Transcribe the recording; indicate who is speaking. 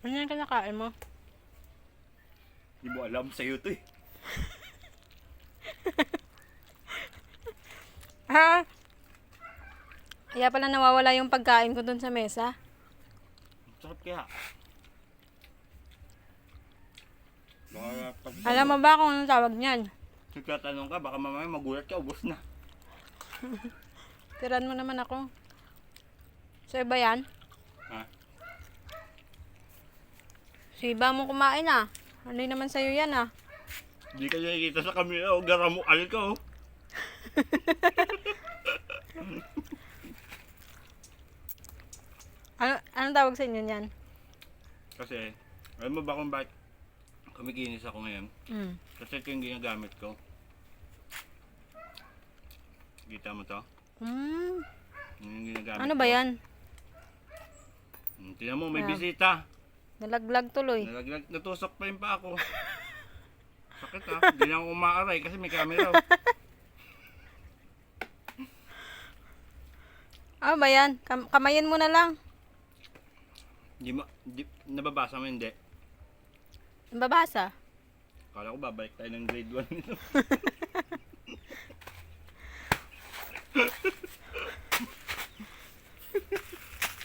Speaker 1: Ano yung kinakain mo?
Speaker 2: Hindi mo alam, sa'yo to eh.
Speaker 1: Ha? Kaya pala nawawala yung pagkain ko dun sa mesa.
Speaker 2: Sarap kaya. Baka pag
Speaker 1: Alam mo ba kung anong tawag niyan?
Speaker 2: nagtatanong ka, baka mamaya magulat ka, ubos na.
Speaker 1: Tiran mo naman ako. Sa'yo ba yan?
Speaker 2: Ha?
Speaker 1: Sa iba mo kumain ah. Ano naman sa'yo yan ah.
Speaker 2: Hindi ka nakikita sa camera, o garamukal ka oh.
Speaker 1: Anong tawag sa inyo niyan?
Speaker 2: Kasi, alam mo ba kung bakit kumikinis ako ngayon?
Speaker 1: Mm.
Speaker 2: Kasi ito yung ginagamit ko. Kita mo to?
Speaker 1: Mm.
Speaker 2: Yun yung ginagamit
Speaker 1: Ano ba
Speaker 2: ko.
Speaker 1: yan?
Speaker 2: Tingnan mo, may
Speaker 1: Ah.
Speaker 2: bisita.
Speaker 1: Nalaglag tuloy.
Speaker 2: Natusok pa rin pa ako. Sakit ha, hindi na ako umaaray kasi may camera. Oh.
Speaker 1: Ano ba yan? Kamayin mo na lang.
Speaker 2: Nababasa mo hindi.
Speaker 1: Babasa.
Speaker 2: Kala ko babalik tayo ng grade 1 nito.